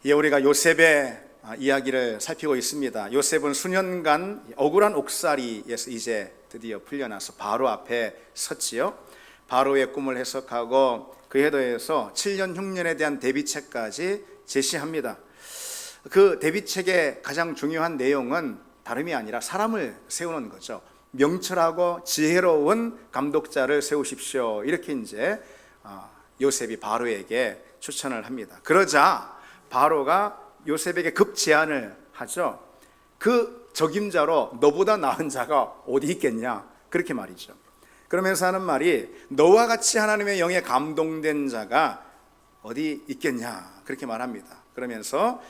예, 우리가 요셉의 이야기를 살피고 있습니다. 요셉은 수년간 억울한 옥살이에서 이제 드디어 풀려나서 바로 앞에 섰지요. 바로의 꿈을 해석하고 그에 더해서 7년 흉년에 대한 대비책까지 제시합니다. 그 대비책의 가장 중요한 내용은 다름이 아니라 사람을 세우는 거죠. 명철하고 지혜로운 감독자를 세우십시오. 이렇게 이제 요셉이 바로에게 추천을 합니다. 그러자 바로가 요셉에게 급 제안을 하죠. 그 적임자로 너보다 나은 자가 어디 있겠냐, 그렇게 말이죠. 그러면서 하는 말이 너와 같이 하나님의 영에 감동된 자가 어디 있겠냐, 그렇게 말합니다. 그러면서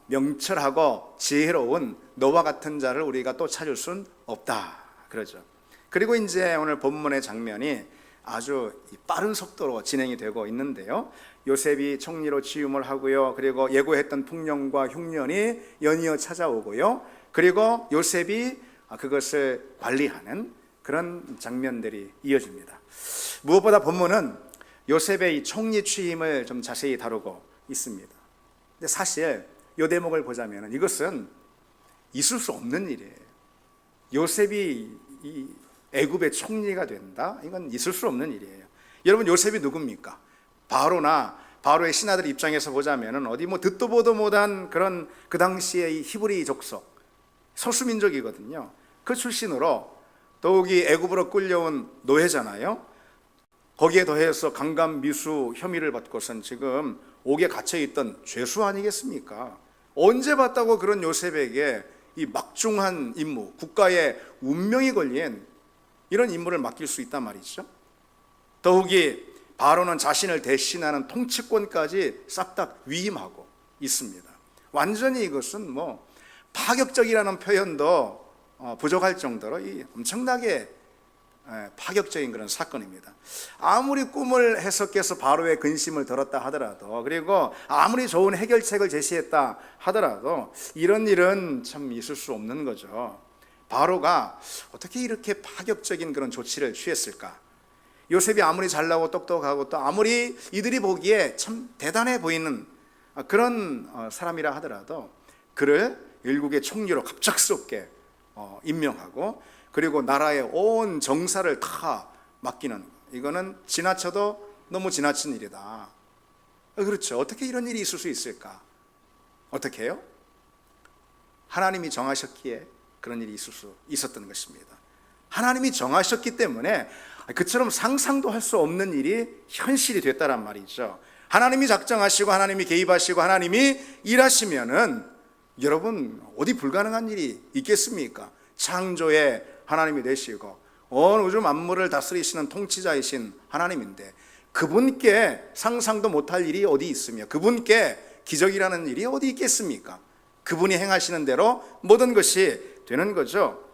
명철하고 지혜로운 너와 같은 자를 우리가 또 찾을 순 없다 그러죠. 그리고 이제 오늘 본문의 장면이 아주 빠른 속도로 진행이 되고 있는데요. 요셉이 총리로 취임을 하고요. 그리고 예고했던 풍년과 흉년이 연이어 찾아오고요. 그리고 요셉이 그것을 관리하는 그런 장면들이 이어집니다. 무엇보다 본문은 요셉의 이 총리 취임을 좀 자세히 다루고 있습니다. 근데 사실 이 대목을 보자면 이것은 있을 수 없는 일이에요. 요셉이 이 애굽의 총리가 된다? 이건 있을 수 없는 일이에요. 여러분, 요셉이 누굽니까? 바로나 바로의 신하들 입장에서 보자면 어디 뭐 듣도 보도 못한 그런 그 당시의 이 히브리 족속, 소수민족이거든요. 그 출신으로 더욱이 애굽으로 끌려온 노예잖아요. 거기에 더해서 강간 미수 혐의를 받고선 지금 옥에 갇혀있던 죄수 아니겠습니까? 언제 봤다고 그런 요셉에게 이 막중한 임무, 국가의 운명이 걸린 이런 임무를 맡길 수 있단 말이죠. 더욱이 바로는 자신을 대신하는 통치권까지 싹 다 위임하고 있습니다. 완전히 이것은 뭐 파격적이라는 표현도 부족할 정도로 이 엄청나게 파격적인 그런 사건입니다. 아무리 꿈을 해석해서 바로의 근심을 들었다 하더라도, 그리고 아무리 좋은 해결책을 제시했다 하더라도 이런 일은 참 있을 수 없는 거죠. 바로가 어떻게 이렇게 파격적인 그런 조치를 취했을까? 요셉이 아무리 잘나고 똑똑하고 또 아무리 이들이 보기에 참 대단해 보이는 그런 사람이라 하더라도 그를 일국의 총리로 갑작스럽게 임명하고 그리고 나라의 온 정사를 다 맡기는, 이거는 지나쳐도 너무 지나친 일이다. 그렇죠. 어떻게 이런 일이 있을 수 있을까? 어떻게 해요? 하나님이 정하셨기에 그런 일이 있을 수 있었던 것입니다. 하나님이 정하셨기 때문에 그처럼 상상도 할 수 없는 일이 현실이 됐다란 말이죠. 하나님이 작정하시고 하나님이 개입하시고 하나님이 일하시면은 여러분 어디 불가능한 일이 있겠습니까? 창조에 하나님이 되시고 온 우주 만물을 다스리시는 통치자이신 하나님인데 그분께 상상도 못할 일이 어디 있으며 그분께 기적이라는 일이 어디 있겠습니까? 그분이 행하시는 대로 모든 것이 되는 거죠.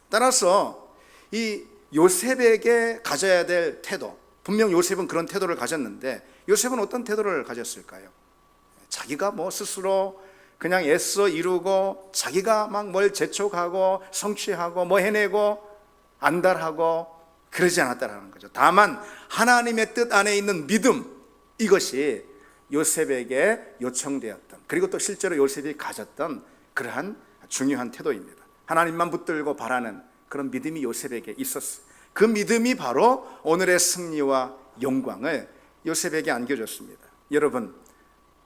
따라서 이 요셉에게 가져야 될 태도, 분명 요셉은 그런 태도를 가졌는데 요셉은 어떤 태도를 가졌을까요? 자기가 뭐 스스로 그냥 애써 이루고 자기가 막 뭘 재촉하고 성취하고 뭐 해내고 안달하고 그러지 않았다라는 거죠. 다만 하나님의 뜻 안에 있는 믿음, 이것이 요셉에게 요청되었던, 그리고 또 실제로 요셉이 가졌던 그러한 중요한 태도입니다. 하나님만 붙들고 바라는 그런 믿음이 요셉에게 있었어요. 그 믿음이 바로 오늘의 승리와 영광을 요셉에게 안겨줬습니다. 여러분,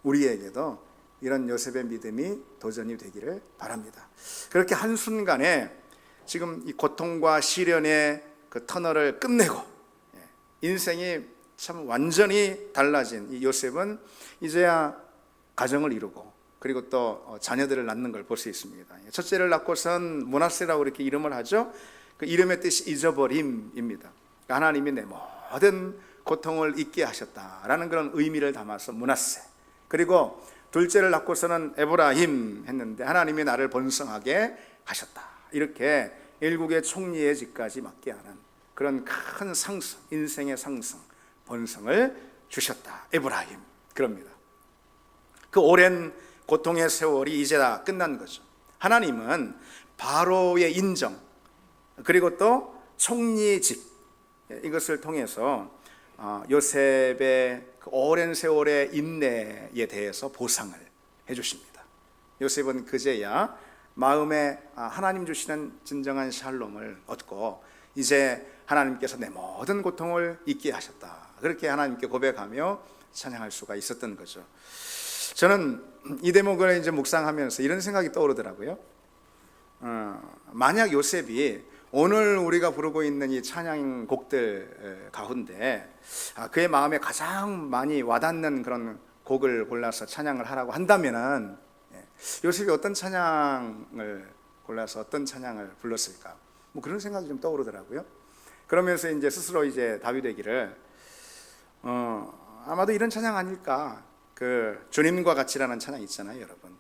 우리에게도 이런 요셉의 믿음이 도전이 되기를 바랍니다. 그렇게 한순간에 지금 이 고통과 시련의 그 터널을 끝내고 인생이 참 완전히 달라진 이 요셉은 이제야 가정을 이루고 그리고 또 자녀들을 낳는 걸 볼 수 있습니다. 첫째를 낳고선 므낫세라고 이렇게 이름을 하죠. 그 이름의 뜻이 잊어버림입니다. 하나님이 내 모든 고통을 잊게 하셨다라는 그런 의미를 담아서 므낫세. 그리고 둘째를 낳고서는 에브라임 했는데 하나님이 나를 번성하게 하셨다. 이렇게 일국의 총리의 직까지 맡게 하는 그런 큰 상승, 인생의 상승, 번성을 주셨다. 에브라임, 그럽니다. 그 오랜 고통의 세월이 이제 다 끝난 거죠. 하나님은 바로의 인정, 그리고 또 총리직, 이것을 통해서 요셉의 그 오랜 세월의 인내에 대해서 보상을 주십니다. 요셉은 그제야 마음에 하나님 주시는 진정한 샬롬을 얻고 이제 하나님께서 내 모든 고통을 잊게 하셨다, 그렇게 하나님께 고백하며 찬양할 수가 있었던 거죠. 저는 이 대목을 이제 묵상하면서 이런 생각이 떠오르더라고요. 만약 요셉이 오늘 우리가 부르고 있는 이 찬양곡들 가운데 그의 마음에 가장 많이 와닿는 그런 곡을 골라서 찬양을 하라고 한다면은 요셉이 어떤 찬양을 골라서 어떤 찬양을 불렀을까? 뭐 그런 생각이 좀 떠오르더라고요. 그러면서 이제 스스로 이제 답이 되기를 아마도 이런 찬양 아닐까? 그 주님과 같이라는 찬양 있잖아요, 여러분.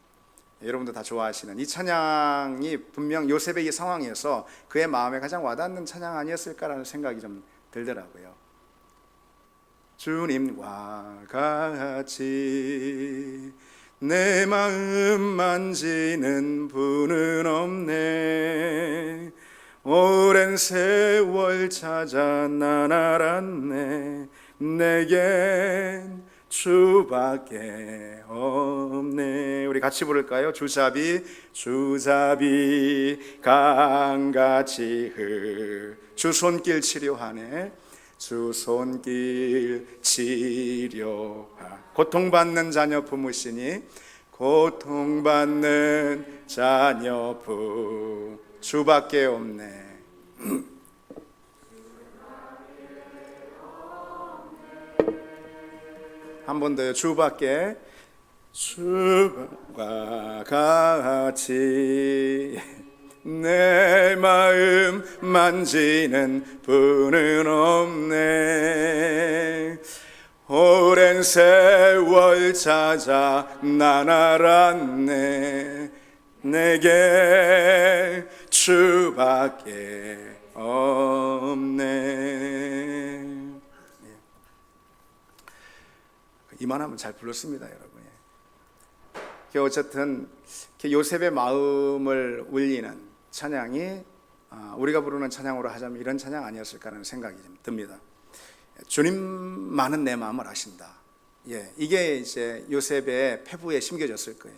여러분도 다 좋아하시는 이 찬양이 분명 요셉의 이 상황에서 그의 마음에 가장 와닿는 찬양 아니었을까라는 생각이 좀 들더라고요. 주님과 같이 내 마음 만지는 분은 없네. 오랜 세월 찾아 난 알았네. 내겐 주밖에 없네. 우리 같이 부를까요? 주잡이 강같이 주 손길 치료하네. 주 손길 치료하. 고통받는 자녀 품으시니 고통받는 자녀 품 주밖에 없네. 한 번 더요. 주밖에 주와 같이 내 마음 만지는 분은 없네. 오랜 세월 찾아 난 알았네. 내게 주밖에 없네. 이만하면 잘 불렀습니다, 여러분. 어쨌든 요셉의 마음을 울리는 찬양이 우리가 부르는 찬양으로 하자면 이런 찬양 아니었을까라는 생각이 좀 듭니다. 주님만은 내 마음을 아신다. 이게 이제 요셉의 페부에 심겨졌을 거예요.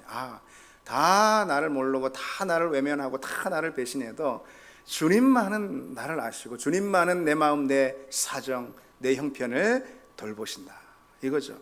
다 나를 모르고 다 나를 외면하고 다 나를 배신해도 주님만은 나를 아시고 주님만은 내 마음, 내 사정, 내 형편을 돌보신다, 이거죠.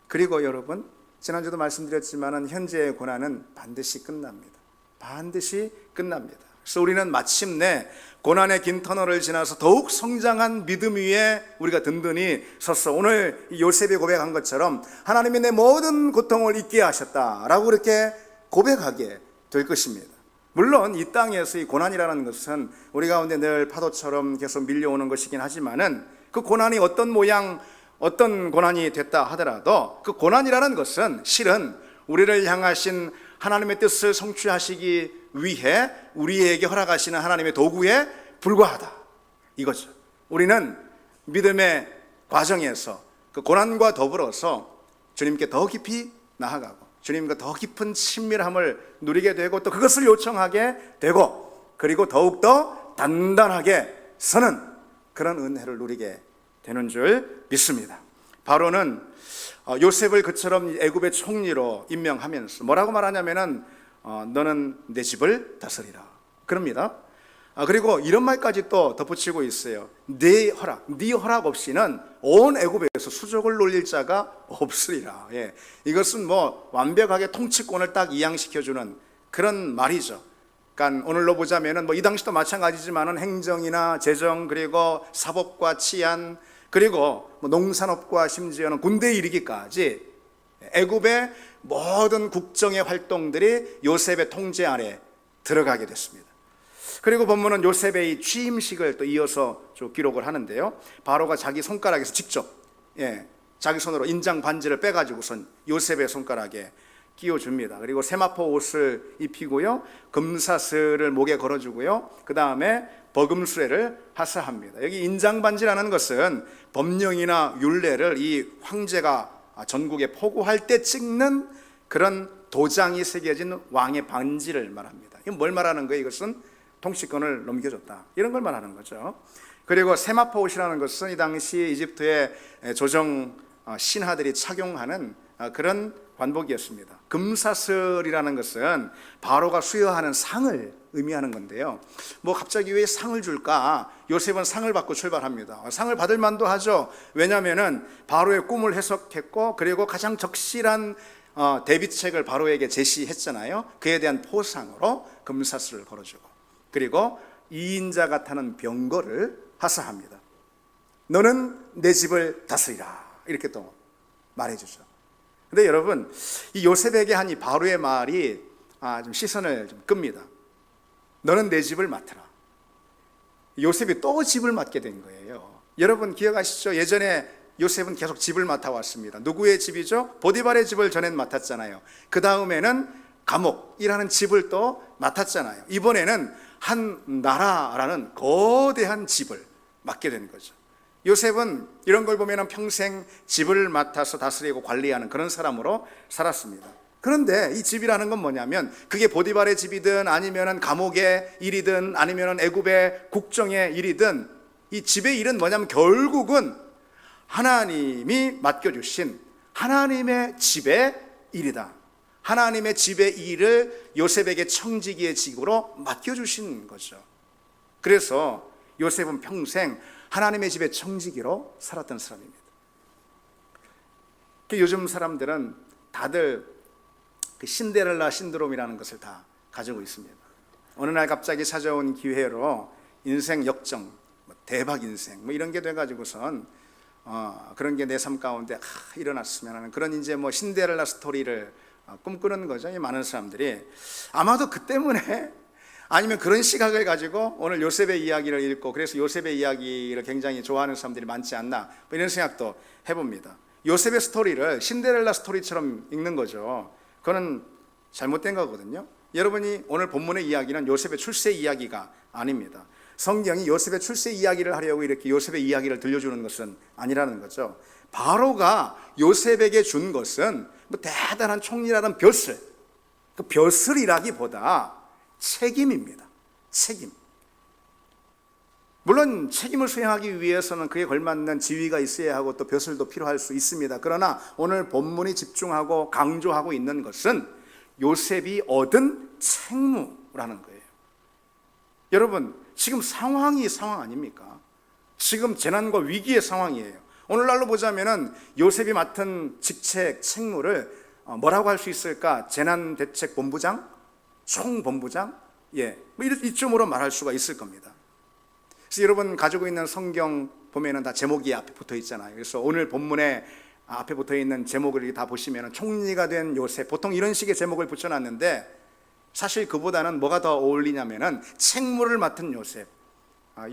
그리고 여러분, 지난주도 말씀드렸지만 현재의 고난은 반드시 끝납니다. 반드시 끝납니다. 그래서 우리는 마침내 고난의 긴 터널을 지나서 더욱 성장한 믿음 위에 우리가 든든히 서서 오늘 요셉이 고백한 것처럼 하나님이 내 모든 고통을 잊게 하셨다라고 그렇게 고백하게 될 것입니다. 물론 이 땅에서 이 고난이라는 것은 우리 가운데 늘 파도처럼 계속 밀려오는 것이긴 하지만은 그 고난이 어떤 모양, 어떤 고난이 됐다 하더라도 그 고난이라는 것은 실은 우리를 향하신 하나님의 뜻을 성취하시기 위해 우리에게 허락하시는 하나님의 도구에 불과하다, 이거죠. 우리는 믿음의 과정에서 그 고난과 더불어서 주님께 더 깊이 나아가고 주님과 더 깊은 친밀함을 누리게 되고 또 그것을 요청하게 되고 그리고 더욱더 단단하게 서는 그런 은혜를 누리게 되는 줄 믿습니다. 바로는 요셉을 그처럼 애굽의 총리로 임명하면서 뭐라고 말하냐면은 너는 내 집을 다스리라, 그럽니다. 그리고 이런 말까지 또 덧붙이고 있어요. 네 허락 없이는 온 애굽에서 수족을 놀릴 자가 없으리라. 이것은 뭐 완벽하게 통치권을 딱 이양시켜주는 그런 말이죠. 그러니까 오늘로 보자면은 뭐 이 당시도 마찬가지지만은 행정이나 재정 그리고 사법과 치안 그리고 뭐 농산업과 심지어는 군대에 이르기까지 애굽의 모든 국정의 활동들이 요셉의 통제 아래 들어가게 됐습니다. 그리고 본문은 요셉의 이 취임식을 또 이어서 쭉 기록을 하는데요. 바로가 자기 손가락에서 직접 자기 손으로 인장 반지를 빼가지고선 요셉의 손가락에 끼워줍니다. 그리고 세마포 옷을 입히고요, 금사슬을 목에 걸어주고요, 그 다음에 버금수레를 하사합니다. 여기 인장반지라는 것은 법령이나 율례를 이 황제가 전국에 포고할 때 찍는 그런 도장이 새겨진 왕의 반지를 말합니다. 이건 뭘 말하는 거예요? 이것은 통치권을 넘겨줬다, 이런 걸 말하는 거죠. 그리고 세마포 옷이라는 것은 이 당시 이집트의 조정 신하들이 착용하는 그런 관복이었습니다. 금사슬이라는 것은 바로가 수여하는 상을 의미하는 건데요. 뭐 갑자기 왜 상을 줄까? 요셉은 상을 받고 출발합니다. 상을 받을 만도 하죠. 왜냐하면은 바로의 꿈을 해석했고, 그리고 가장 적실한 대비책을 바로에게 제시했잖아요. 그에 대한 포상으로 금사슬을 걸어주고, 그리고 이인자가 타는 병거를 하사합니다. 너는 내 집을 다스리라, 이렇게 또 말해주죠. 근데 여러분, 이 요셉에게 한 이 바로의 말이 좀 시선을 좀 끕니다. 너는 내 집을 맡으라. 요셉이 또 집을 맡게 된 거예요. 여러분 기억하시죠? 예전에 요셉은 계속 집을 맡아왔습니다. 누구의 집이죠? 보디발의 집을 전엔 맡았잖아요. 그 다음에는 감옥이라는 집을 또 맡았잖아요. 이번에는 한 나라라는 거대한 집을 맡게 된 거죠. 요셉은 이런 걸 보면 평생 집을 맡아서 다스리고 관리하는 그런 사람으로 살았습니다. 그런데 이 집이라는 건 뭐냐면, 그게 보디발의 집이든 아니면 감옥의 일이든 아니면 애굽의 국정의 일이든, 이 집의 일은 뭐냐면 결국은 하나님이 맡겨주신 하나님의 집의 일이다. 하나님의 집의 일을 요셉에게 청지기의 직으로 맡겨주신 거죠. 그래서 요셉은 평생 하나님의 집의 청지기로 살았던 사람입니다. 요즘 사람들은 다들 그 신데렐라 신드롬이라는 것을 다 가지고 있습니다. 어느 날 갑자기 찾아온 기회로 인생 역정, 대박 인생 이런 게 돼가지고선 그런 게 내 삶 가운데 일어났으면 하는 그런 이제 신데렐라 스토리를 꿈꾸는 거죠. 이 많은 사람들이 아마도 그 때문에, 아니면 그런 시각을 가지고 오늘 요셉의 이야기를 읽고 그래서 요셉의 이야기를 굉장히 좋아하는 사람들이 많지 않나, 이런 생각도 해봅니다. 요셉의 스토리를 신데렐라 스토리처럼 읽는 거죠. 그거는 잘못된 거거든요. 여러분이 오늘 본문의 이야기는 요셉의 출세 이야기가 아닙니다. 성경이 요셉의 출세 이야기를 하려고 이렇게 요셉의 이야기를 들려주는 것은 아니라는 거죠. 바로가 요셉에게 준 것은 대단한 총리라는 벼슬, 그 벼슬이라기보다 책임입니다. 책임. 물론 책임을 수행하기 위해서는 그에 걸맞는 지위가 있어야 하고 또 벼슬도 필요할 수 있습니다. 그러나 오늘 본문이 집중하고 강조하고 있는 것은 요셉이 얻은 책무라는 거예요. 여러분, 지금 상황이 상황 아닙니까? 지금 재난과 위기의 상황이에요. 오늘날로 보자면은 요셉이 맡은 직책, 책무를 뭐라고 할 수 있을까? 재난대책본부장? 총본부장? 이쯤으로 말할 수가 있을 겁니다. 그래서 여러분 가지고 있는 성경 보면은 다 제목이 앞에 붙어 있잖아요. 그래서 오늘 본문에 앞에 붙어 있는 제목을 다 보시면은 총리가 된 요셉, 보통 이런 식의 제목을 붙여놨는데 사실 그보다는 뭐가 더 어울리냐면은 책무를 맡은 요셉,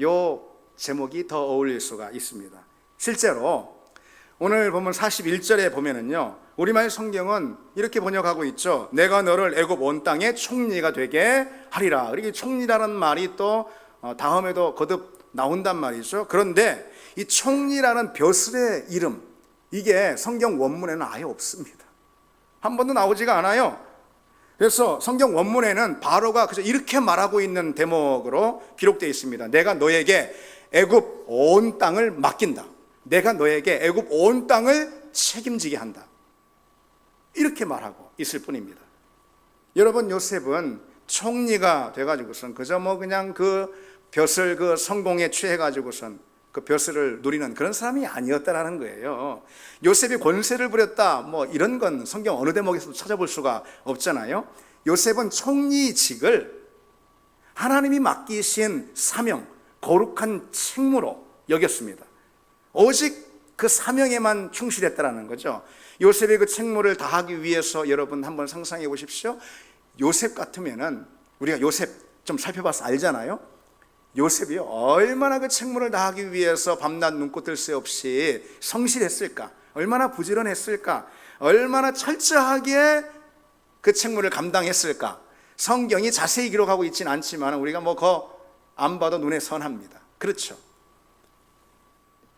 요 제목이 더 어울릴 수가 있습니다. 실제로 오늘 보면 41절에 보면은요, 우리말 성경은 이렇게 번역하고 있죠. 내가 너를 애굽 온 땅의 총리가 되게 하리라. 이렇게 총리라는 말이 또 다음에도 거듭 나온단 말이죠. 그런데 이 총리라는 벼슬의 이름, 이게 성경 원문에는 아예 없습니다. 한 번도 나오지가 않아요. 그래서 성경 원문에는 바로가 그저 이렇게 말하고 있는 대목으로 기록되어 있습니다. 내가 너에게 애굽 온 땅을 맡긴다. 내가 너에게 애굽 온 땅을 책임지게 한다. 이렇게 말하고 있을 뿐입니다. 여러분, 요셉은 총리가 돼가지고선 그저 그냥 그 벼슬 그 성공에 취해가지고선 그 벼슬을 누리는 그런 사람이 아니었다라는 거예요. 요셉이 권세를 부렸다 이런 건 성경 어느 대목에서도 찾아볼 수가 없잖아요. 요셉은 총리직을 하나님이 맡기신 사명, 거룩한 책무로 여겼습니다. 오직 그 사명에만 충실했다라는 거죠. 요셉의 그 책무를 다하기 위해서 여러분 한번 상상해 보십시오. 요셉 같으면은, 우리가 요셉 좀 살펴봐서 알잖아요. 요셉이 얼마나 그 책무를 다하기 위해서 밤낮 눈코 뜰 새 없이 성실했을까, 얼마나 부지런했을까, 얼마나 철저하게 그 책무를 감당했을까. 성경이 자세히 기록하고 있지는 않지만 우리가 그거 안 봐도 눈에 선합니다. 그렇죠?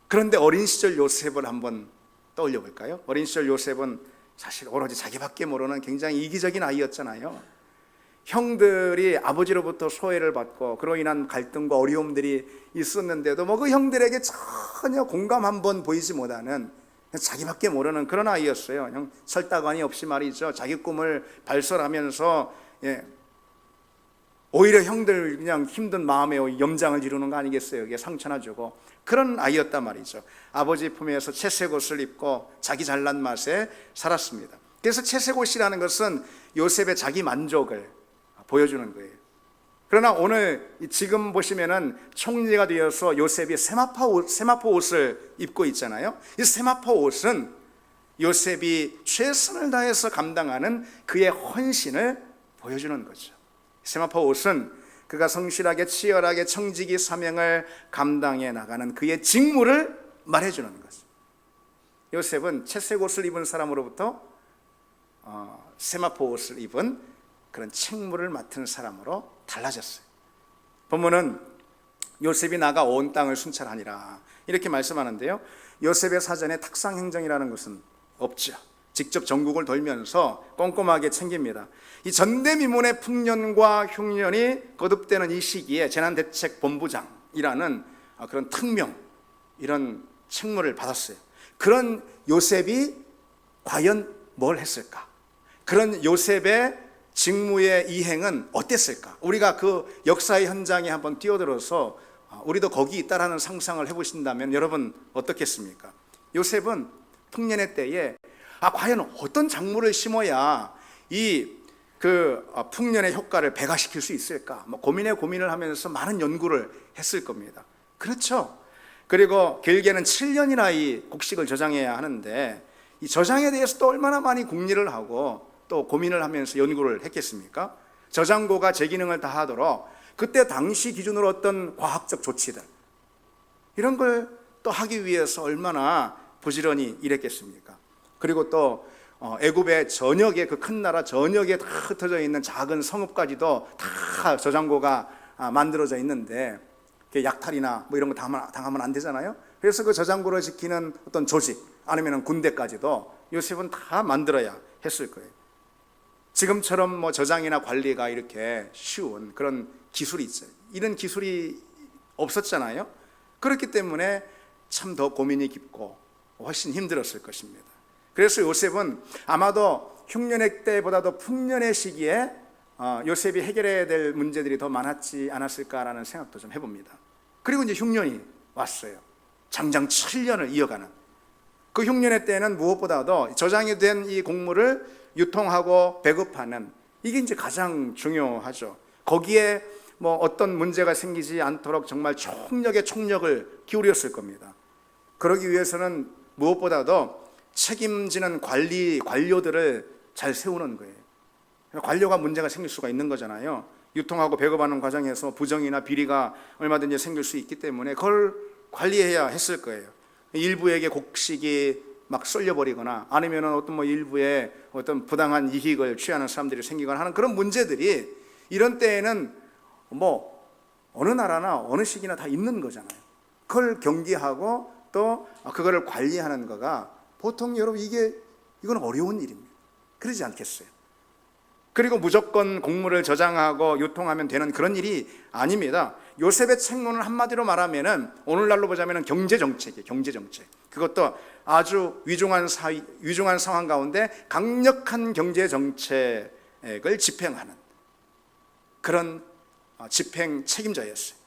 그런데 어린 시절 요셉을 한번 떠올려 볼까요? 어린 시절 요셉은 사실 오로지 자기밖에 모르는 굉장히 이기적인 아이였잖아요. 형들이 아버지로부터 소외를 받고 그로 인한 갈등과 어려움들이 있었는데도 그 형들에게 전혀 공감 한번 보이지 못하는 자기밖에 모르는 그런 아이였어요. 그냥 설따관이 없이 말이죠. 자기 꿈을 발설하면서 오히려 형들 그냥 힘든 마음에 염장을 이루는 거 아니겠어요? 이게 상처나 주고 그런 아이였단 말이죠. 아버지 품에서 채색 옷을 입고 자기 잘난 맛에 살았습니다. 그래서 채색 옷이라는 것은 요셉의 자기 만족을 보여주는 거예요. 그러나 오늘 지금 보시면은 총리가 되어서 요셉이 세마포 옷을 입고 있잖아요. 이 세마포 옷은 요셉이 최선을 다해서 감당하는 그의 헌신을 보여주는 거죠. 세마포 옷은 그가 성실하게 치열하게 청지기 사명을 감당해 나가는 그의 직무를 말해주는 거죠. 요셉은 채색 옷을 입은 사람으로부터 세마포 옷을 입은 그런 책무를 맡은 사람으로 달라졌어요. 본문은 요셉이 나가 온 땅을 순찰하니라 이렇게 말씀하는데요, 요셉의 사전에 탁상행정이라는 것은 없죠. 직접 전국을 돌면서 꼼꼼하게 챙깁니다. 이 전대미문의 풍년과 흉년이 거듭되는 이 시기에 재난대책본부장이라는 그런 특명, 이런 책무를 받았어요. 그런 요셉이 과연 뭘 했을까? 그런 요셉의 직무의 이행은 어땠을까? 우리가 그 역사의 현장에 한번 뛰어들어서 우리도 거기 있다라는 상상을 해보신다면 여러분 어떻겠습니까? 요셉은 풍년의 때에 과연 어떤 작물을 심어야 이 풍년의 효과를 배가시킬 수 있을까? 고민을 하면서 많은 연구를 했을 겁니다. 그렇죠? 그리고 길게는 7년이나 이 곡식을 저장해야 하는데 이 저장에 대해서 또 얼마나 많이 궁리를 하고 또 고민을 하면서 연구를 했겠습니까? 저장고가 제 기능을 다하도록 그때 당시 기준으로 어떤 과학적 조치들 이런 걸 또 하기 위해서 얼마나 부지런히 일했겠습니까? 그리고 또 애굽의 전역에 그 큰 나라 전역에 다 흩어져 있는 작은 성읍까지도 다 저장고가 만들어져 있는데 약탈이나 뭐 이런 거 당하면 안 되잖아요. 그래서 그 저장고를 지키는 어떤 조직 아니면 군대까지도 요셉은 다 만들어야 했을 거예요. 지금처럼 뭐 저장이나 관리가 이렇게 쉬운 그런 기술이 있어요. 이런 기술이 없었잖아요. 그렇기 때문에 참 더 고민이 깊고 훨씬 힘들었을 것입니다. 그래서 요셉은 아마도 흉년의 때보다도 풍년의 시기에 요셉이 해결해야 될 문제들이 더 많았지 않았을까라는 생각도 좀 해봅니다. 그리고 이제 흉년이 왔어요. 장장 7년을 이어가는 그 흉년의 때는 무엇보다도 저장이 된 이 곡물을 유통하고 배급하는 이게 이제 가장 중요하죠. 거기에 뭐 어떤 문제가 생기지 않도록 정말 총력을 기울였을 겁니다. 그러기 위해서는 무엇보다도 책임지는 관료들을 잘 세우는 거예요. 관료가 문제가 생길 수가 있는 거잖아요. 유통하고 배급하는 과정에서 부정이나 비리가 얼마든지 생길 수 있기 때문에 그걸 관리해야 했을 거예요. 일부에게 곡식이 막 쏠려버리거나 아니면 어떤 일부에 어떤 부당한 이익을 취하는 사람들이 생기거나 하는 그런 문제들이 이런 때에는 어느 나라나 어느 시기나 다 있는 거잖아요. 그걸 경계하고 또 그거를 관리하는 거가 보통 여러분 이건 어려운 일입니다. 그러지 않겠어요? 그리고 무조건 곡물을 저장하고 유통하면 되는 그런 일이 아닙니다. 요셉의 책무는 한마디로 말하면은 오늘날로 보자면은 경제정책이에요. 경제정책. 그것도 아주 위중한 상황 가운데 강력한 경제정책을 집행하는 그런 집행 책임자였어요.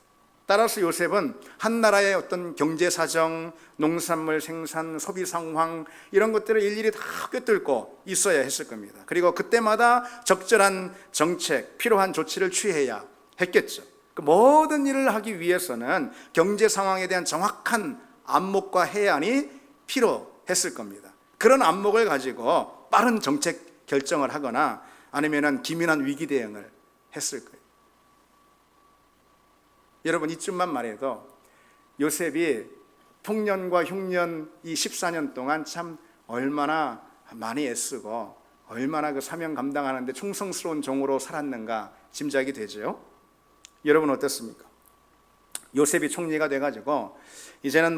따라서 요셉은 한 나라의 어떤 경제 사정, 농산물 생산, 소비 상황 이런 것들을 일일이 다 꿰뚫고 있어야 했을 겁니다. 그리고 그때마다 적절한 정책, 필요한 조치를 취해야 했겠죠. 그 모든 일을 하기 위해서는 경제 상황에 대한 정확한 안목과 해안이 필요했을 겁니다. 그런 안목을 가지고 빠른 정책 결정을 하거나 아니면은 기민한 위기 대응을 했을 거예요. 여러분 이쯤만 말해도 요셉이 풍년과 흉년 이 14년 동안 참 얼마나 많이 애쓰고 얼마나 그 사명 감당하는데 충성스러운 종으로 살았는가 짐작이 되죠. 여러분 어떻습니까? 요셉이 총리가 돼가지고 이제는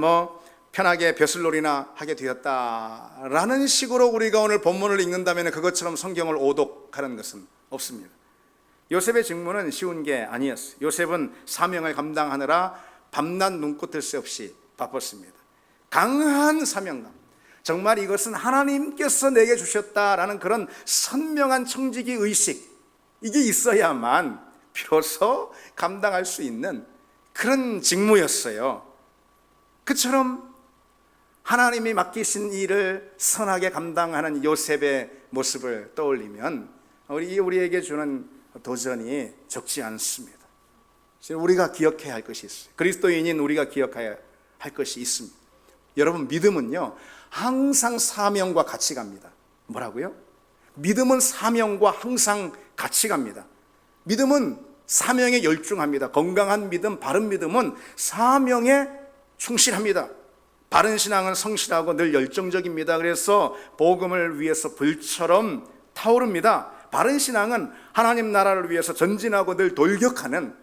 편하게 벼슬놀이나 하게 되었다라는 식으로 우리가 오늘 본문을 읽는다면 그것처럼 성경을 오독하는 것은 없습니다. 요셉의 직무는 쉬운 게 아니었어요. 요셉은 사명을 감당하느라 밤낮 눈꽃을 새 없이 바빴습니다. 강한 사명감, 정말 이것은 하나님께서 내게 주셨다라는 그런 선명한 청지기 의식, 이게 있어야만 비로소 감당할 수 있는 그런 직무였어요. 그처럼 하나님이 맡기신 일을 선하게 감당하는 요셉의 모습을 떠올리면 우리에게 주는 도전이 적지 않습니다. 우리가 기억해야 할 것이 있어요. 그리스도인인 우리가 기억해야 할 것이 있습니다. 여러분, 믿음은요 항상 사명과 같이 갑니다. 뭐라고요? 믿음은 사명과 항상 같이 갑니다. 믿음은 사명에 열중합니다. 건강한 믿음, 바른 믿음은 사명에 충실합니다. 바른 신앙은 성실하고 늘 열정적입니다. 그래서 복음을 위해서 불처럼 타오릅니다. 바른 신앙은 하나님 나라를 위해서 전진하고 늘 돌격하는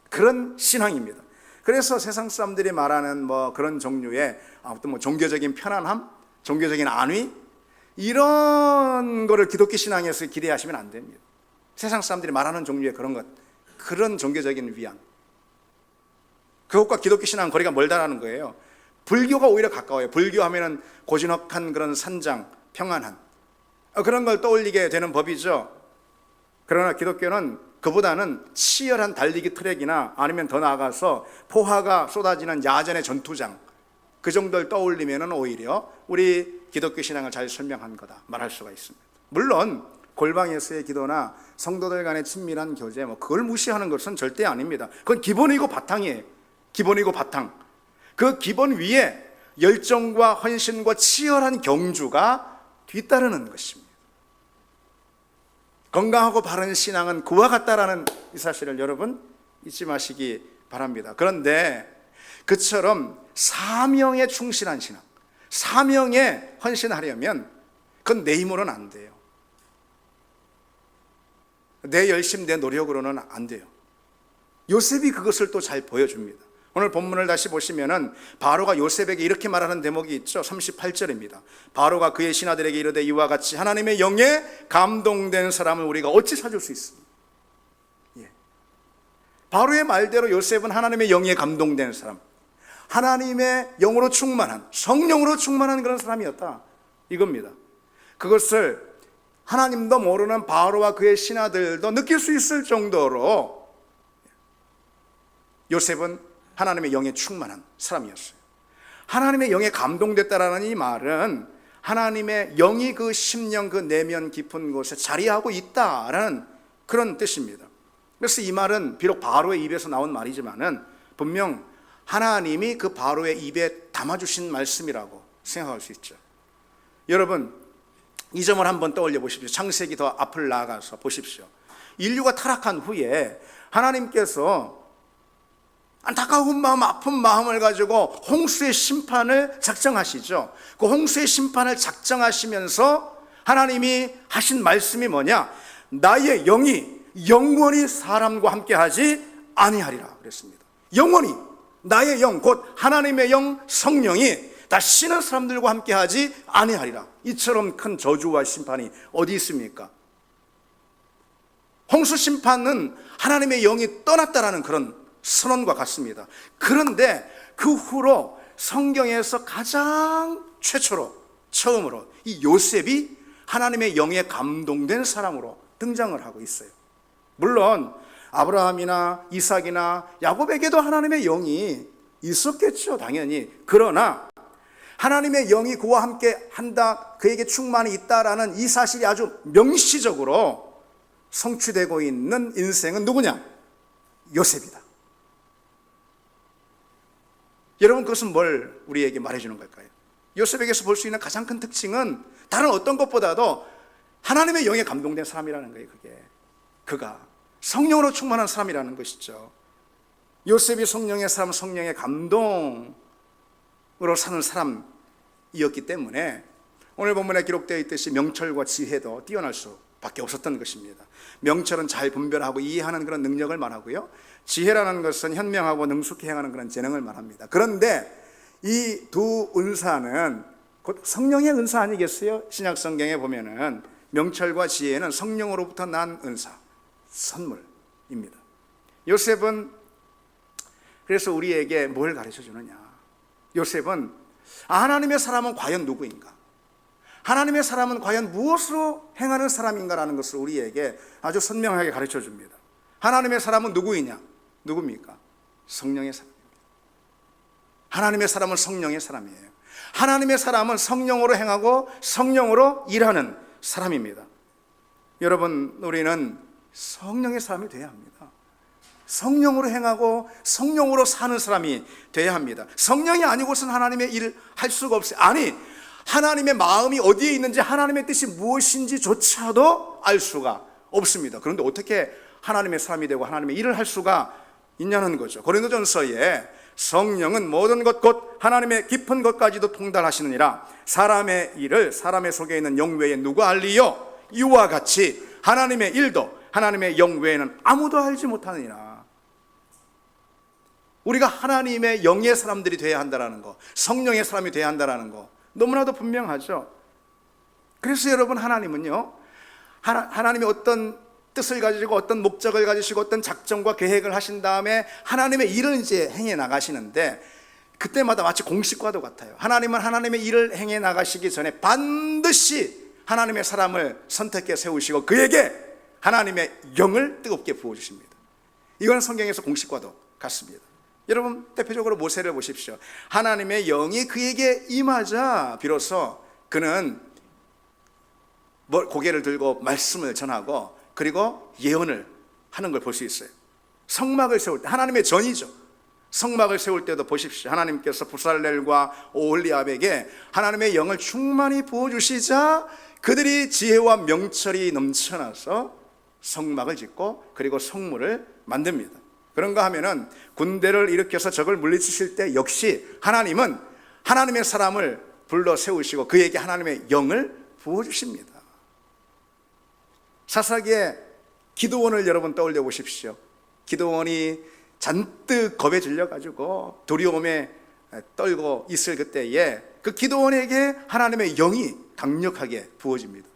그런 신앙입니다. 그래서 세상 사람들이 말하는 그런 종류의 어떤 종교적인 편안함, 종교적인 안위, 이런 거를 기독교 신앙에서 기대하시면 안 됩니다. 세상 사람들이 말하는 종류의 그런 종교적인 위안, 그것과 기독교 신앙은 거리가 멀다라는 거예요. 불교가 오히려 가까워요. 불교하면은 고즈넉한 그런 산장, 평안한 그런 걸 떠올리게 되는 법이죠. 그러나 기독교는 그보다는 치열한 달리기 트랙이나 아니면 더 나아가서 포화가 쏟아지는 야전의 전투장, 그 정도를 떠올리면은 오히려 우리 기독교 신앙을 잘 설명한 거다 말할 수가 있습니다. 물론 골방에서의 기도나 성도들 간의 친밀한 교제, 그걸 무시하는 것은 절대 아닙니다. 그건 기본이고 바탕이에요. 기본이고 바탕. 그 기본 위에 열정과 헌신과 치열한 경주가 뒤따르는 것입니다. 건강하고 바른 신앙은 그와 같다라는 이 사실을 여러분 잊지 마시기 바랍니다. 그런데 그처럼 사명에 충실한 신앙, 사명에 헌신하려면 그건 내 힘으로는 안 돼요. 내 열심, 내 노력으로는 안 돼요. 요셉이 그것을 또 잘 보여줍니다. 오늘 본문을 다시 보시면은 바로가 요셉에게 이렇게 말하는 대목이 있죠. 38절입니다. 바로가 그의 신하들에게 이르되 이와 같이 하나님의 영에 감동된 사람을 우리가 어찌 찾을 수 있습니까? 바로의 말대로 요셉은 하나님의 영에 감동된 사람, 하나님의 영으로 충만한, 성령으로 충만한 그런 사람이었다 이겁니다. 그것을 하나님도 모르는 바로와 그의 신하들도 느낄 수 있을 정도로 요셉은 하나님의 영에 충만한 사람이었어요. 하나님의 영에 감동됐다라는 이 말은 하나님의 영이 그 심령, 그 내면 깊은 곳에 자리하고 있다라는 그런 뜻입니다. 그래서 이 말은 비록 바로의 입에서 나온 말이지만은 분명 하나님이 그 바로의 입에 담아주신 말씀이라고 생각할 수 있죠. 여러분, 이 점을 한번 떠올려 보십시오. 창세기 더 앞을 나아가서 보십시오. 인류가 타락한 후에 하나님께서 안타까운 마음, 아픈 마음을 가지고 홍수의 심판을 작정하시죠. 그 홍수의 심판을 작정하시면서 하나님이 하신 말씀이 뭐냐? 나의 영이 영원히 사람과 함께하지 아니하리라 그랬습니다. 영원히 나의 영, 곧 하나님의 영, 성령이 다시는 사람들과 함께하지 아니하리라. 이처럼 큰 저주와 심판이 어디 있습니까? 홍수 심판은 하나님의 영이 떠났다라는 그런 선언과 같습니다. 그런데 그 후로 성경에서 가장 최초로, 처음으로 이 요셉이 하나님의 영에 감동된 사람으로 등장을 하고 있어요. 물론 아브라함이나 이삭이나 야곱에게도 하나님의 영이 있었겠죠, 당연히. 그러나 하나님의 영이 그와 함께 한다, 그에게 충만히 있다라는 이 사실이 아주 명시적으로 성취되고 있는 인생은 누구냐? 요셉이다. 여러분, 그것은 뭘 우리에게 말해주는 걸까요? 요셉에게서 볼 수 있는 가장 큰 특징은 다른 어떤 것보다도 하나님의 영에 감동된 사람이라는 거예요. 그가 성령으로 충만한 사람이라는 것이죠. 요셉이 성령의 사람, 성령의 감동으로 사는 사람이었기 때문에 오늘 본문에 기록되어 있듯이 명철과 지혜도 뛰어날 수밖에 없었던 것입니다. 명철은 잘 분별하고 이해하는 그런 능력을 말하고요, 지혜라는 것은 현명하고 능숙히 행하는 그런 재능을 말합니다. 그런데 이 두 은사는 곧 성령의 은사 아니겠어요? 신약 성경에 보면은 명철과 지혜는 성령으로부터 난 은사, 선물입니다. 요셉은 그래서 우리에게 뭘 가르쳐 주느냐? 요셉은 하나님의 사람은 과연 누구인가? 하나님의 사람은 과연 무엇으로 행하는 사람인가라는 것을 우리에게 아주 선명하게 가르쳐 줍니다. 하나님의 사람은 누구이냐? 누굽니까? 성령의 사람입니다. 하나님의 사람은 성령의 사람이에요. 하나님의 사람은 성령으로 행하고 성령으로 일하는 사람입니다. 여러분, 우리는 성령의 사람이 되어야 합니다. 성령으로 행하고 성령으로 사는 사람이 되어야 합니다. 성령이 아니고서는 하나님의 일을 할 수가 없어요. 아니, 하나님의 마음이 어디에 있는지, 하나님의 뜻이 무엇인지조차도 알 수가 없습니다. 그런데 어떻게 하나님의 사람이 되고 하나님의 일을 할 수가 있냐는 거죠. 고린도전서에 성령은 모든 것 곧 하나님의 깊은 것까지도 통달하시느니라. 사람의 일을 사람의 속에 있는 영 외에 누가 알리요? 이와 같이 하나님의 일도 하나님의 영 외에는 아무도 알지 못하느니라. 우리가 하나님의 영의 사람들이 되어야 한다는 거, 성령의 사람이 되어야 한다는 거 너무나도 분명하죠. 그래서 여러분, 하나님은요, 하나님이 어떤 뜻을 가지고 어떤 목적을 가지시고 어떤 작정과 계획을 하신 다음에 하나님의 일을 이제 행해 나가시는데, 그때마다 마치 공식과도 같아요. 하나님은 하나님의 일을 행해 나가시기 전에 반드시 하나님의 사람을 선택해 세우시고 그에게 하나님의 영을 뜨겁게 부어주십니다. 이건 성경에서 공식과도 같습니다. 여러분, 대표적으로 모세를 보십시오. 하나님의 영이 그에게 임하자 비로소 그는 고개를 들고 말씀을 전하고 그리고 예언을 하는 걸 볼 수 있어요. 성막을 세울 때, 하나님의 전이죠. 성막을 세울 때도 보십시오. 하나님께서 부살렐과 오홀리압에게 하나님의 영을 충만히 부어주시자 그들이 지혜와 명철이 넘쳐나서 성막을 짓고 그리고 성문을 만듭니다. 그런가 하면은 군대를 일으켜서 적을 물리치실 때 역시 하나님은 하나님의 사람을 불러 세우시고 그에게 하나님의 영을 부어주십니다. 사사기의 기드온을 여러분 떠올려 보십시오. 기드온이 잔뜩 겁에 질려가지고 두려움에 떨고 있을 그때에 그 기드온에게 하나님의 영이 강력하게 부어집니다.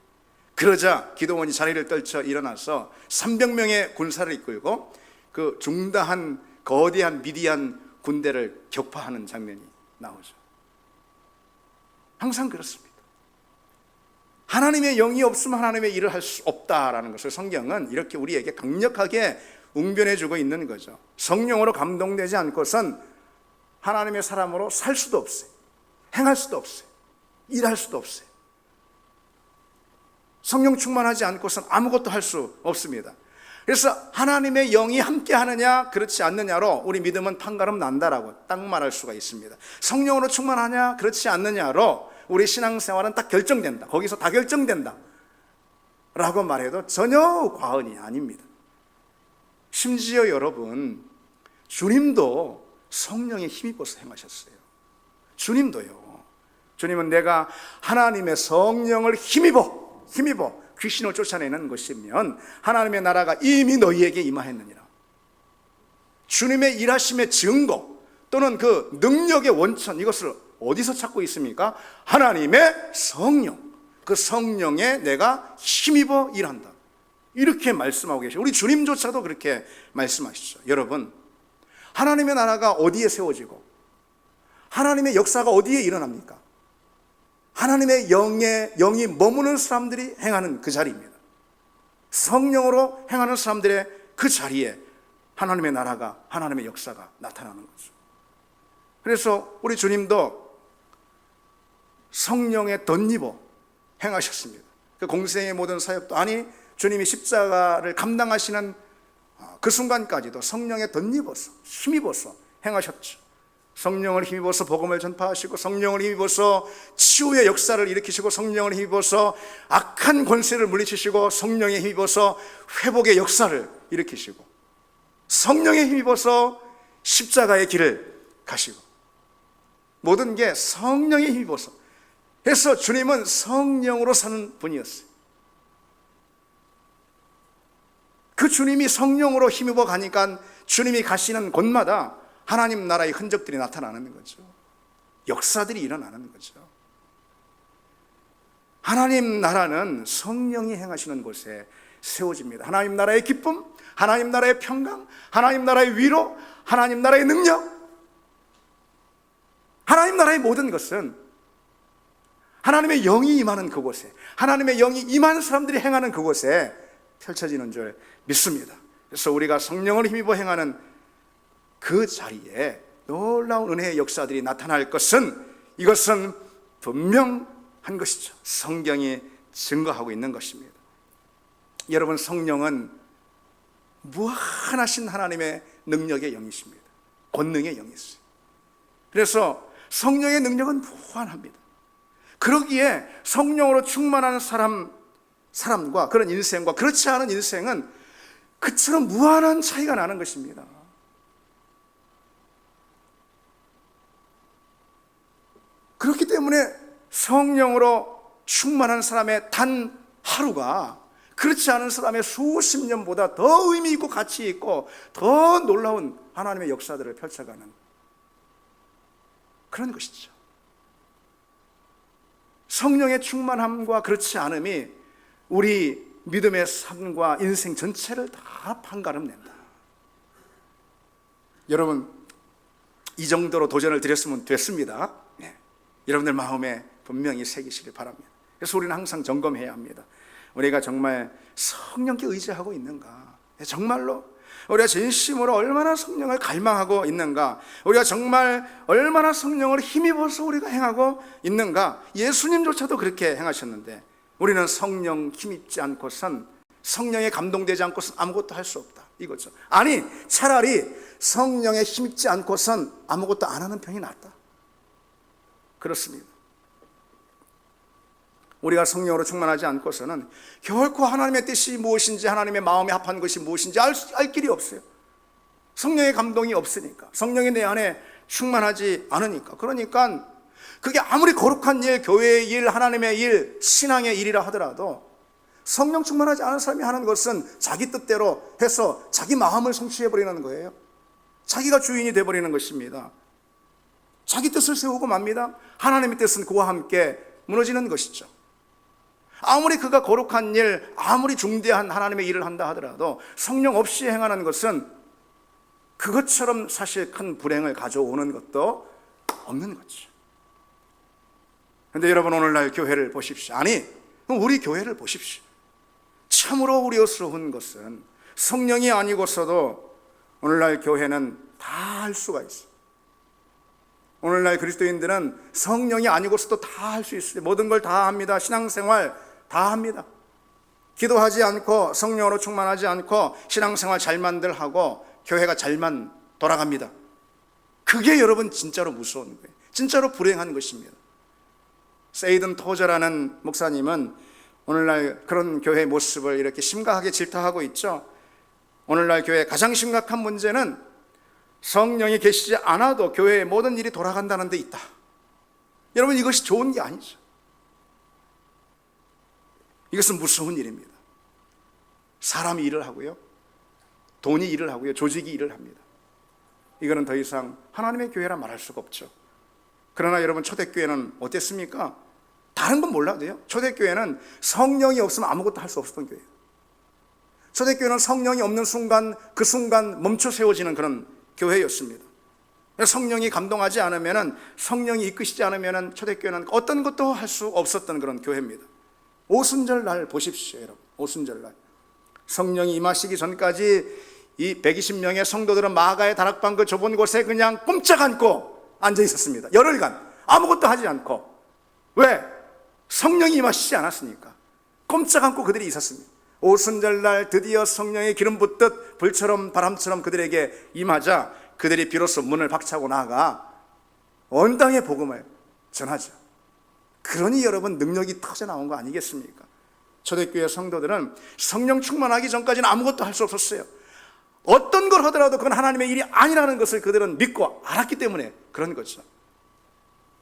그러자 기드온이 자리를 떨쳐 일어나서 300명의 군사를 이끌고 그 중다한 거대한 미디안 군대를 격파하는 장면이 나오죠. 항상 그렇습니다. 하나님의 영이 없으면 하나님의 일을 할 수 없다라는 것을 성경은 이렇게 우리에게 강력하게 웅변해 주고 있는 거죠. 성령으로 감동되지 않고선 하나님의 사람으로 살 수도 없어요. 행할 수도 없어요. 일할 수도 없어요. 성령 충만하지 않고선 아무것도 할 수 없습니다. 그래서 하나님의 영이 함께 하느냐 그렇지 않느냐로 우리 믿음은 판가름 난다라고 딱 말할 수가 있습니다. 성령으로 충만하냐 그렇지 않느냐로 우리 신앙생활은 딱 결정된다, 거기서 다 결정된다 라고 말해도 전혀 과언이 아닙니다. 심지어 여러분, 주님도 성령에 힘입어서 행하셨어요. 주님도요. 주님은 내가 하나님의 성령을 힘입어 귀신을 쫓아내는 것이면 하나님의 나라가 이미 너희에게 임하였느니라. 주님의 일하심의 증거 또는 그 능력의 원천, 이것을 어디서 찾고 있습니까? 하나님의 성령, 그 성령에 내가 힘입어 일한다, 이렇게 말씀하고 계시죠. 우리 주님조차도 그렇게 말씀하시죠. 여러분, 하나님의 나라가 어디에 세워지고 하나님의 역사가 어디에 일어납니까? 하나님의 영이 머무는 사람들이 행하는 그 자리입니다. 성령으로 행하는 사람들의 그 자리에 하나님의 나라가, 하나님의 역사가 나타나는 거죠. 그래서 우리 주님도 성령에 덧입어 행하셨습니다. 그 공생의 모든 사역도, 아니 주님이 십자가를 감당하시는 그 순간까지도 성령에 덧입어서 힘입어서 행하셨죠. 성령을 힘입어서 복음을 전파하시고, 성령을 힘입어서 치유의 역사를 일으키시고, 성령을 힘입어서 악한 권세를 물리치시고, 성령에 힘입어서 회복의 역사를 일으키시고, 성령에 힘입어서 십자가의 길을 가시고, 모든 게 성령에 힘입어서 해서 주님은 성령으로 사는 분이었어요. 그 주님이 성령으로 힘입어 가니까 주님이 가시는 곳마다 하나님 나라의 흔적들이 나타나는 거죠. 역사들이 일어나는 거죠. 하나님 나라는 성령이 행하시는 곳에 세워집니다. 하나님 나라의 기쁨, 하나님 나라의 평강, 하나님 나라의 위로, 하나님 나라의 능력, 하나님 나라의 모든 것은 하나님의 영이 임하는 그곳에, 하나님의 영이 임하는 사람들이 행하는 그곳에 펼쳐지는 줄 믿습니다. 그래서 우리가 성령을 힘입어 행하는 그 자리에 놀라운 은혜의 역사들이 나타날 것은, 이것은 분명한 것이죠. 성경이 증거하고 있는 것입니다. 여러분, 성령은 무한하신 하나님의 능력의 영이십니다. 권능의 영이었어요. 그래서 성령의 능력은 무한합니다. 그러기에 성령으로 충만한 사람과 그런 인생과 그렇지 않은 인생은 그처럼 무한한 차이가 나는 것입니다. 그렇기 때문에 성령으로 충만한 사람의 단 하루가 그렇지 않은 사람의 수십 년보다 더 의미 있고 가치 있고 더 놀라운 하나님의 역사들을 펼쳐가는 그런 것이죠. 성령의 충만함과 그렇지 않음이 우리 믿음의 삶과 인생 전체를 다 판가름낸다. 여러분, 이 정도로 도전을 드렸으면 됐습니다. 네. 여러분들 마음에 분명히 새기시길 바랍니다. 그래서 우리는 항상 점검해야 합니다. 우리가 정말 성령께 의지하고 있는가? 정말로 우리가 진심으로 얼마나 성령을 갈망하고 있는가? 우리가 정말 얼마나 성령을 힘입어서 우리가 행하고 있는가? 예수님조차도 그렇게 행하셨는데 우리는 성령 힘입지 않고선, 성령에 감동되지 않고선 아무것도 할 수 없다, 이거죠. 아니, 차라리 성령에 힘입지 않고선 아무것도 안 하는 편이 낫다. 그렇습니다. 우리가 성령으로 충만하지 않고서는 결코 하나님의 뜻이 무엇인지, 하나님의 마음에 합한 것이 무엇인지 알 길이 없어요. 성령의 감동이 없으니까, 성령이 내 안에 충만하지 않으니까. 그러니까 그게 아무리 거룩한 일, 교회의 일, 하나님의 일, 신앙의 일이라 하더라도 성령 충만하지 않은 사람이 하는 것은 자기 뜻대로 해서 자기 마음을 성취해버리는 거예요. 자기가 주인이 돼버리는 것입니다. 자기 뜻을 세우고 맙니다. 하나님의 뜻은 그와 함께 무너지는 것이죠. 아무리 그가 거룩한 일, 아무리 중대한 하나님의 일을 한다 하더라도 성령 없이 행하는 것은 그것처럼 사실 큰 불행을 가져오는 것도 없는 거죠. 그런데 여러분, 오늘날 교회를 보십시오. 아니, 우리 교회를 보십시오. 참으로 우려스러운 것은 성령이 아니고서도 오늘날 교회는 다 할 수가 있어요. 오늘날 그리스도인들은 성령이 아니고서도 다 할 수 있어요. 모든 걸 다 합니다. 신앙생활 다 합니다. 기도하지 않고, 성령으로 충만하지 않고 신앙생활 잘만들 하고 교회가 잘만 돌아갑니다. 그게 여러분 진짜로 무서운 거예요. 진짜로 불행한 것입니다. 세이든 토저라는 목사님은 오늘날 그런 교회의 모습을 이렇게 심각하게 질타하고 있죠. 오늘날 교회의 가장 심각한 문제는 성령이 계시지 않아도 교회의 모든 일이 돌아간다는 데 있다. 여러분, 이것이 좋은 게 아니죠. 이것은 무서운 일입니다. 사람이 일을 하고요, 돈이 일을 하고요, 조직이 일을 합니다. 이거는 더 이상 하나님의 교회라 말할 수가 없죠. 그러나 여러분, 초대교회는 어땠습니까? 다른 건 몰라도요, 초대교회는 성령이 없으면 아무것도 할 수 없었던 교회예요. 초대교회는 성령이 없는 순간, 그 순간 멈춰 세워지는 그런 교회였습니다. 성령이 감동하지 않으면, 성령이 이끄시지 않으면 초대교회는 어떤 것도 할 수 없었던 그런 교회입니다. 오순절날 보십시오, 여러분. 오순절날 성령이 임하시기 전까지 이 120명의 성도들은 마가의 다락방 그 좁은 곳에 그냥 꼼짝 않고 앉아 있었습니다. 열흘간 아무것도 하지 않고. 왜? 성령이 임하시지 않았으니까. 꼼짝 않고 그들이 있었습니다. 오순절날 드디어 성령의 기름 붓듯 불처럼 바람처럼 그들에게 임하자 그들이 비로소 문을 박차고 나가 온 땅의 복음을 전하죠. 그러니 여러분, 능력이 터져 나온 거 아니겠습니까? 초대교회 성도들은 성령 충만하기 전까지는 아무것도 할 수 없었어요. 어떤 걸 하더라도 그건 하나님의 일이 아니라는 것을 그들은 믿고 알았기 때문에 그런 거죠.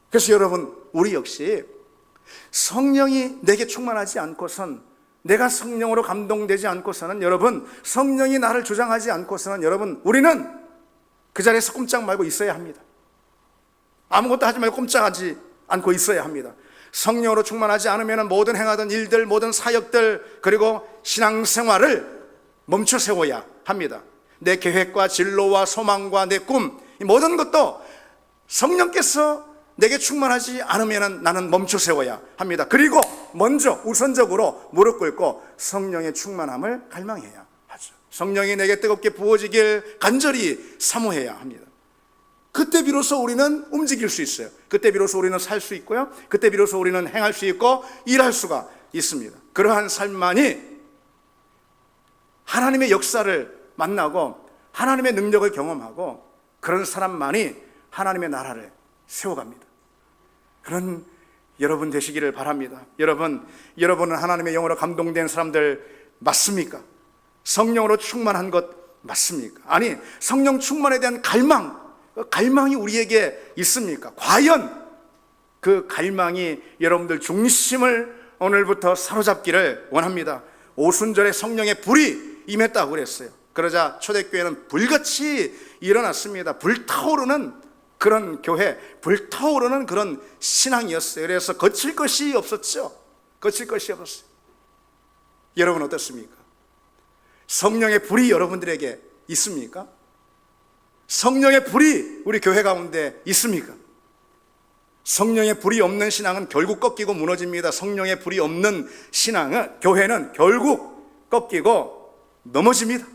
그래서 여러분, 우리 역시 성령이 내게 충만하지 않고선, 내가 성령으로 감동되지 않고서는, 여러분, 성령이 나를 주장하지 않고서는 여러분, 우리는 그 자리에서 꼼짝 말고 있어야 합니다. 아무것도 하지 말고 꼼짝하지 않고 있어야 합니다. 성령으로 충만하지 않으면 모든 행하던 일들, 모든 사역들, 그리고 신앙생활을 멈춰 세워야 합니다. 내 계획과 진로와 소망과 내 꿈, 이 모든 것도 성령께서 내게 충만하지 않으면 나는 멈춰 세워야 합니다. 그리고 먼저 우선적으로 무릎 꿇고 성령의 충만함을 갈망해야 하죠. 성령이 내게 뜨겁게 부어지길 간절히 사모해야 합니다. 그때 비로소 우리는 움직일 수 있어요. 그때 비로소 우리는 살 수 있고요, 그때 비로소 우리는 행할 수 있고 일할 수가 있습니다. 그러한 삶만이 하나님의 역사를 만나고 하나님의 능력을 경험하고 그런 사람만이 하나님의 나라를 세워갑니다. 그런 여러분 되시기를 바랍니다. 여러분은 하나님의 영으로 감동된 사람들 맞습니까? 성령으로 충만한 것 맞습니까? 아니, 성령 충만에 대한 갈망이 우리에게 있습니까? 과연 그 갈망이 여러분들 중심을 오늘부터 사로잡기를 원합니다. 오순절에 성령의 불이 임했다고 그랬어요. 그러자 초대교회는 불같이 일어났습니다. 불타오르는 그런 교회, 불타오르는 그런 신앙이었어요. 그래서 거칠 것이 없었죠. 거칠 것이 없었어요. 여러분 어떻습니까? 성령의 불이 여러분들에게 있습니까? 성령의 불이 우리 교회 가운데 있습니까? 성령의 불이 없는 신앙은 결국 꺾이고 무너집니다. 성령의 불이 없는 신앙은, 교회는 결국 꺾이고 넘어집니다.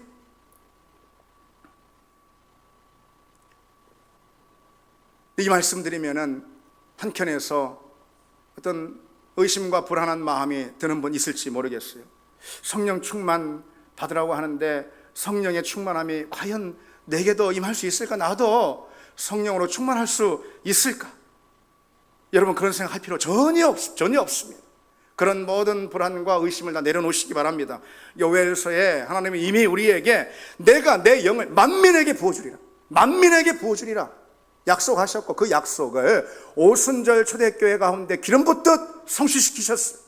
이 말씀 드리면은 한켠에서 어떤 의심과 불안한 마음이 드는 분 있을지 모르겠어요. 성령 충만 받으라고 하는데 성령의 충만함이 과연 내게도 임할 수 있을까? 나도 성령으로 충만할 수 있을까? 여러분 그런 생각할 필요 전혀 없습니다. 그런 모든 불안과 의심을 다 내려놓으시기 바랍니다. 요엘서에 하나님이 이미 우리에게 내가 내 영을 만민에게 부어주리라 약속하셨고 그 약속을 오순절 초대교회 가운데 기름 붓듯 성취시키셨어요.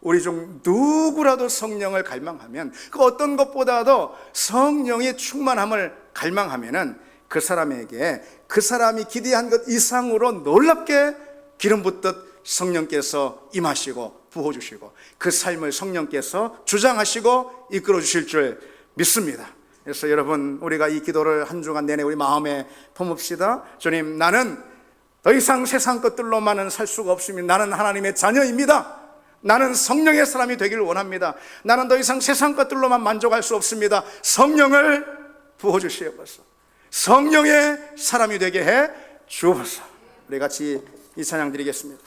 우리 중 누구라도 성령을 갈망하면, 그 어떤 것보다도 성령의 충만함을 갈망하면은 그 사람에게 그 사람이 기대한 것 이상으로 놀랍게 기름 붓듯 성령께서 임하시고 부어주시고 그 삶을 성령께서 주장하시고 이끌어 주실 줄 믿습니다. 그래서 여러분, 우리가 이 기도를 한 주간 내내 우리 마음에 품읍시다. 주님, 나는 더 이상 세상 것들로만은 살 수가 없습니다. 나는 하나님의 자녀입니다. 나는 성령의 사람이 되기를 원합니다. 나는 더 이상 세상 것들로만 만족할 수 없습니다. 성령을 부어주시옵소서. 성령의 사람이 되게 해 주옵소서. 우리 같이 이 찬양 드리겠습니다.